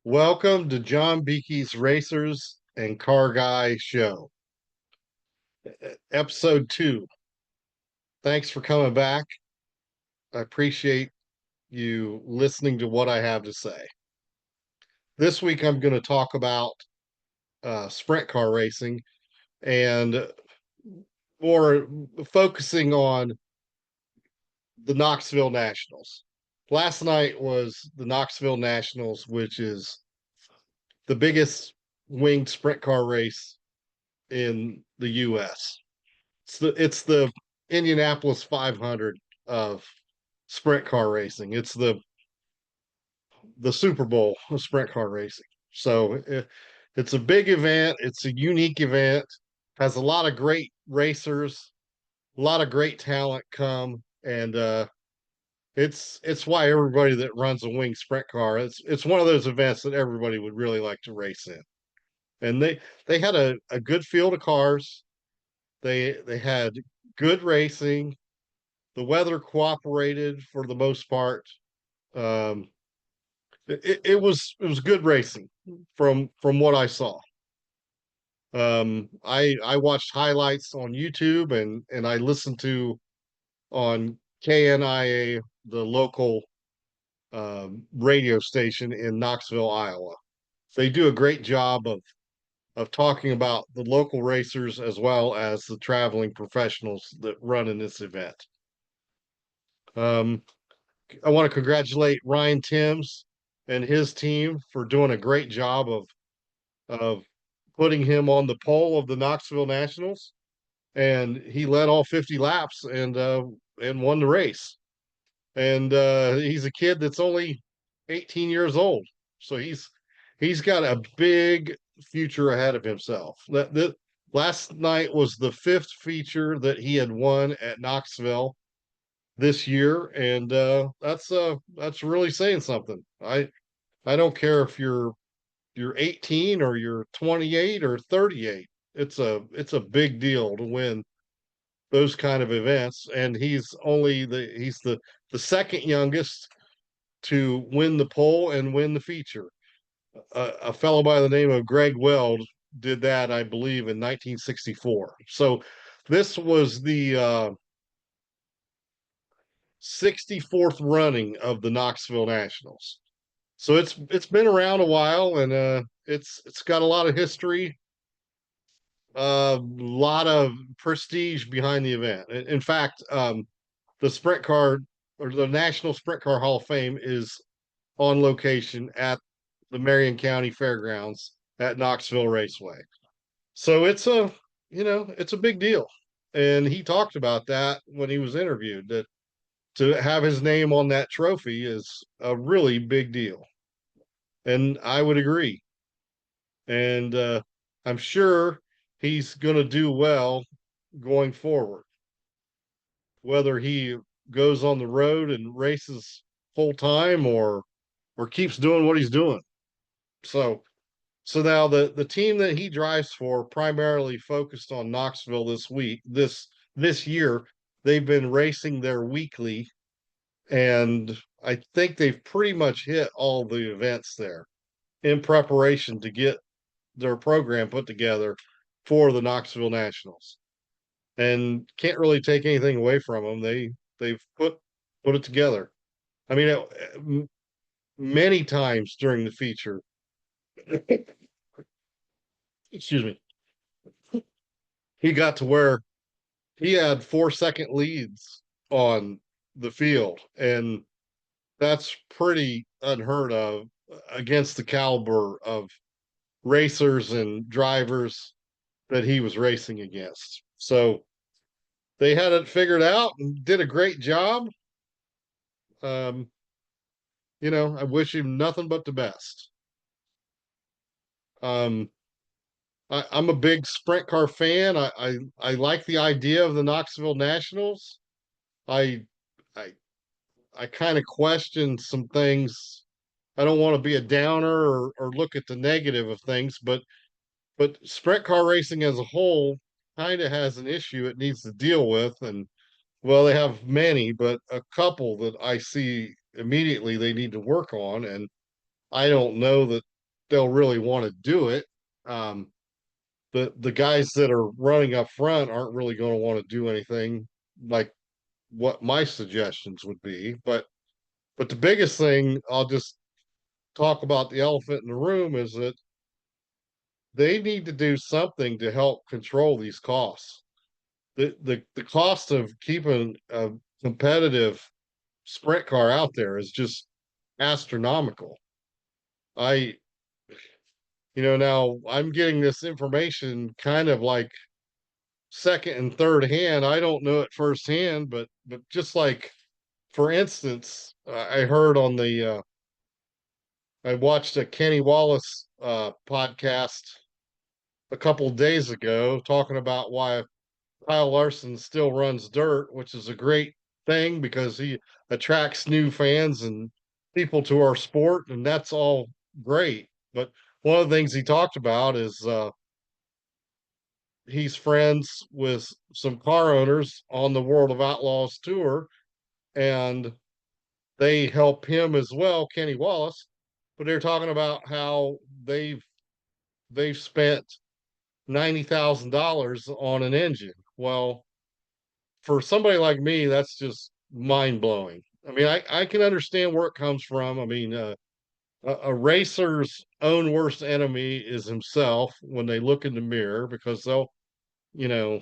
Welcome to John Beakey's Racers and Car Guy Show, episode 2. Thanks for coming back. I appreciate you listening to what I have to say. This week, I'm going to talk about sprint car racing and more focusing on the Knoxville Nationals. Last night was the Knoxville Nationals, which is the biggest winged sprint car race in the U.S. It's the Indianapolis 500 of sprint car racing. It's the Super Bowl of sprint car racing. It's a big event. It's a unique event. Has a lot of great racers, a lot of great talent come, and it's why everybody that runs a wing sprint car. It's one of those events that everybody would really like to race in. And they had a good field of cars. They had good racing. The weather cooperated for the most part. Um, it was good racing from what I saw. I watched highlights on YouTube and I listened to on KNIA, the local radio station in Knoxville, Iowa. They do a great job of talking about the local racers as well as the traveling professionals that run in this event. Um, I want to congratulate Ryan Timms and his team for doing a great job of putting him on the pole of the Knoxville Nationals, and he led all 50 laps and won the race. And he's a kid that's only 18 years old, so he's got a big future ahead of himself. That last night was the fifth feature that he had won at Knoxville this year, and that's really saying something. I don't care if you're 18 or you're 28 or 38. It's a big deal to win those kind of events, and he's the second youngest to win the pole and win the feature. A fellow by the name of Greg Weld did that, I believe, in 1964. So this was the 64th running of the Knoxville Nationals. So it's been around a while, and it's got a lot of history, a lot of prestige behind the event. In fact, the sprint car or the National Sprint Car Hall of Fame is on location at the Marion County Fairgrounds at Knoxville Raceway. So it's a big deal. And he talked about that when he was interviewed, that to have his name on that trophy is a really big deal. And I would agree. And I'm sure he's going to do well going forward, whether he goes on the road and races full time or keeps doing what he's doing. So so now the team that he drives for primarily focused on Knoxville this year. They've been racing their weekly, and I think they've pretty much hit all the events there in preparation to get their program put together for the Knoxville Nationals. And can't really take anything away from them. They've put it together. I mean, many times during the feature, excuse me, he got to where he had 4 second leads on the field, and that's pretty unheard of against the caliber of racers and drivers that he was racing against. So they had it figured out and did a great job. Um, I wish him nothing but the best. Um, I'm a big sprint car fan. I like the idea of the Knoxville Nationals. I I I kind of question some things. I don't want to be a downer or look at the negative of things, but sprint car racing as a whole kind of has an issue it needs to deal with. And well, they have many, but a couple that I see immediately they need to work on. And I don't know that they'll really want to do it. Um, the guys that are running up front aren't really going to want to do anything like what my suggestions would be. But the biggest thing, I'll just talk about the elephant in the room, is that they need to do something to help control these costs. The cost of keeping a competitive sprint car out there is just astronomical. I now I'm getting this information kind of like second and third hand. I don't know it firsthand, but just like, for instance, I heard on the I watched a Kenny Wallace podcast a couple of days ago talking about why Kyle Larson still runs dirt, which is a great thing because he attracts new fans and people to our sport, and that's all great. But one of the things he talked about is he's friends with some car owners on the World of Outlaws tour, and they help him as well, Kenny Wallace. But they're talking about how they've spent $90,000 on an engine. Well, for somebody like me, that's just mind blowing. I mean, I can understand where it comes from. I mean, a racer's own worst enemy is himself when they look in the mirror, because you know,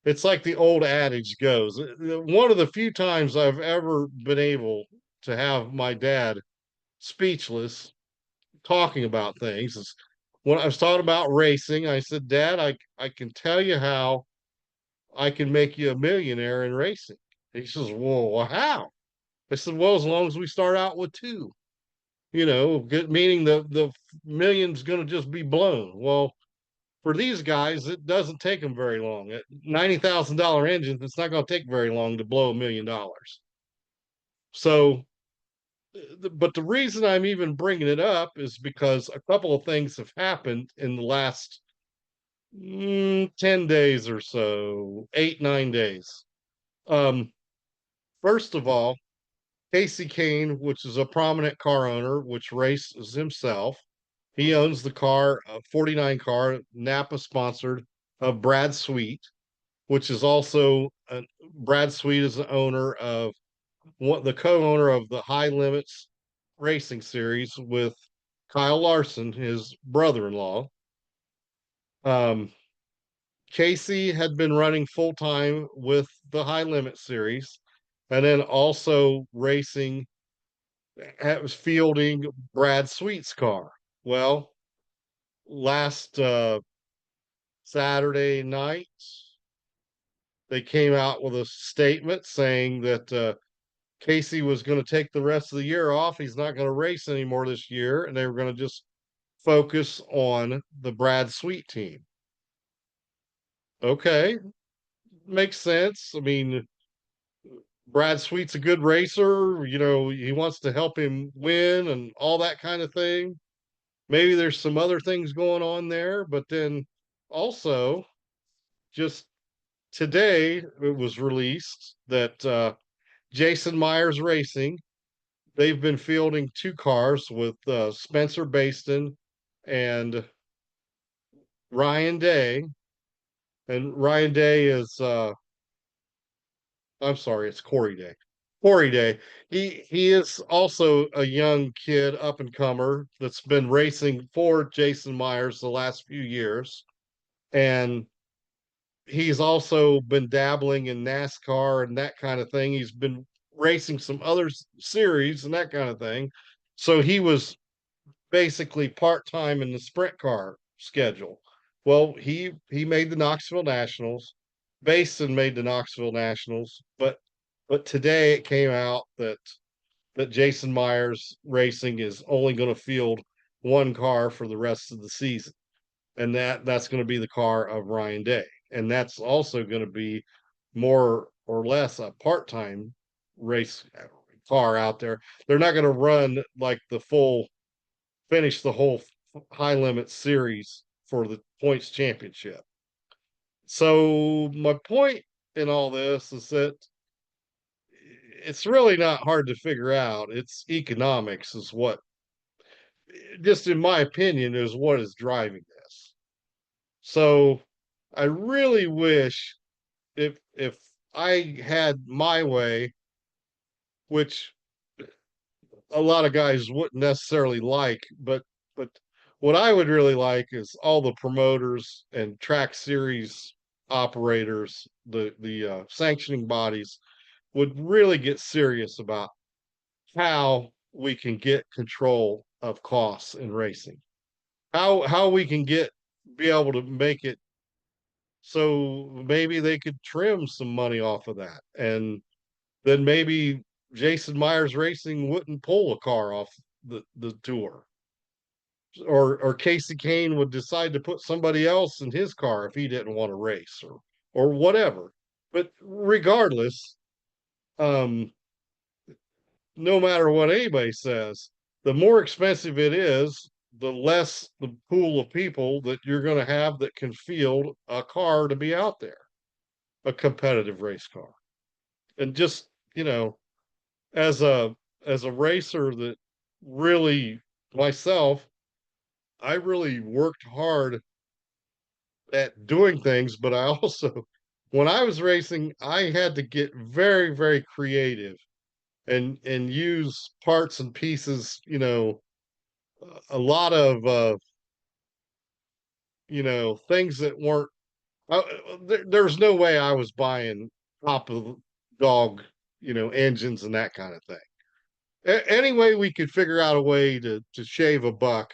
it's like the old adage goes. One of the few times I've ever been able to have my dad speechless talking about things is when I was talking about racing. I said, Dad, I can tell you how I can make you a millionaire in racing. He says, well, how? I said, well, as long as we start out with two, meaning the million's going to just be blown. Well, for these guys, it doesn't take them very long. At $90,000 engines, it's not going to take very long to blow $1 million. So, but the reason I'm even bringing it up is because a couple of things have happened in the last 10 days or so, 8, 9 days. Um, First of all, Casey Kane, which is a prominent car owner, which races himself, he owns the car, a 49 car, Napa sponsored, of Brad Sweet, which is also Brad Sweet is the owner of the co-owner of the High Limits Racing Series with Kyle Larson, his brother-in-law. Um, Casey had been running full time with the High Limit Series, and then also racing, was fielding Brad Sweet's car. Well, last Saturday night, they came out with a statement saying that Casey was going to take the rest of the year off. He's not going to race anymore this year, and they were going to just focus on the Brad Sweet team. Okay, makes sense. I mean, Brad Sweet's a good racer. He wants to help him win and all that kind of thing. Maybe there's some other things going on there, but then also, just today it was released that Jason Myers Racing, they've been fielding two cars with Spencer Baston and Ryan Day. And Ryan Day is I'm sorry, it's Corey Day. Corey Day. He is also a young kid, up and comer, that's been racing for Jason Myers the last few years. And he's also been dabbling in NASCAR and that kind of thing. He's been racing some other series and that kind of thing. So he was basically part-time in the sprint car schedule. Well, he made the Knoxville Nationals. Basin made the Knoxville Nationals, but today it came out that Jason Myers Racing is only going to field one car for the rest of the season, and that's going to be the car of Ryan Day, and that's also going to be more or less a part-time race car out there. They're not going to run like the full finish the whole high limit series for the points championship. So my point in all this is that it's really not hard to figure out. It's economics is what just in my opinion, is what is driving this. So I really wish if I had my way, which a lot of guys wouldn't necessarily like, but what I would really like is all the promoters and track series operators, the sanctioning bodies would really get serious about how we can get control of costs in racing. How we can get be able to make it so maybe they could trim some money off of that. And then maybe Jason Myers Racing wouldn't pull a car off the tour. Or Casey Kane would decide to put somebody else in his car if he didn't want to race or whatever. But regardless, um, no matter what anybody says, the more expensive it is, the less the pool of people that you're going to have that can field a car to be out there, a competitive race car. And just, as a racer that really myself, I really worked hard at doing things, but I also when I was racing, I had to get very, very creative and use parts and pieces, a lot of things that weren't there's no way I was buying top of dog, engines and that kind of thing. Any way we could figure out a way to shave a buck,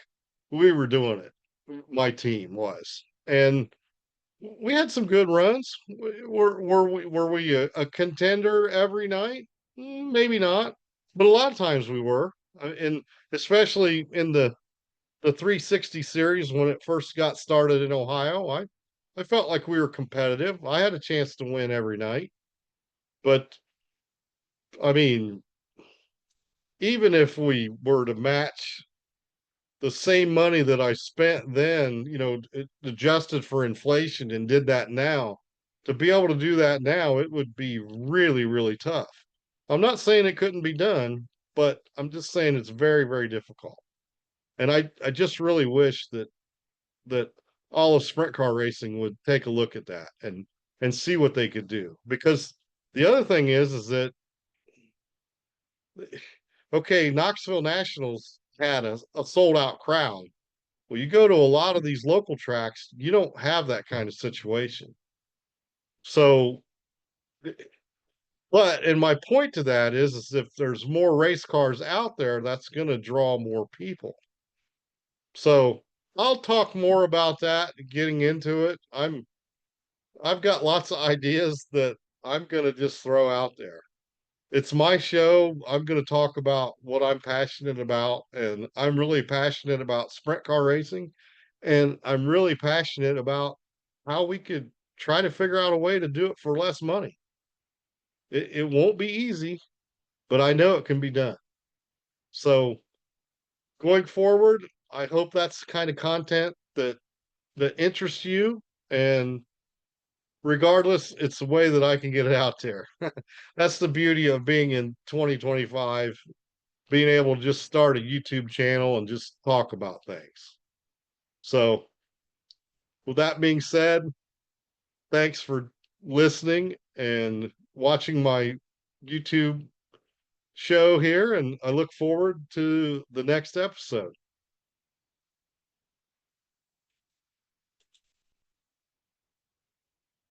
we were doing it. My team was, and we had some good runs. Were we a contender every night? Maybe not, but a lot of times we were, and especially in the 360 series when it first got started in Ohio. I felt like we were competitive. I had a chance to win every night, but I mean, even if we were to match the same money that I spent then, adjusted for inflation and did that now, to be able to do that now, it would be really, really tough. I'm not saying it couldn't be done, but I'm just saying it's very, very difficult. And I just really wish that all of sprint car racing would take a look at that and see what they could do. Because the other thing is that okay, Knoxville Nationals had a sold out crowd. Well, you go to a lot of these local tracks, you don't have that kind of situation. So, but and my point to that is if there's more race cars out there, that's going to draw more people. So I'll talk more about that getting into it. I've got lots of ideas that I'm going to just throw out there. It's my show. I'm going to talk about what I'm passionate about, and I'm really passionate about sprint car racing, and I'm really passionate about how we could try to figure out a way to do it for less money. It won't be easy, but I know it can be done. So going forward, I hope that's the kind of content that interests you, and regardless, it's the way that I can get it out there. That's the beauty of being in 2025, being able to just start a YouTube channel and just talk about things. So, with that being said, thanks for listening and watching my YouTube show here, and I look forward to the next episode.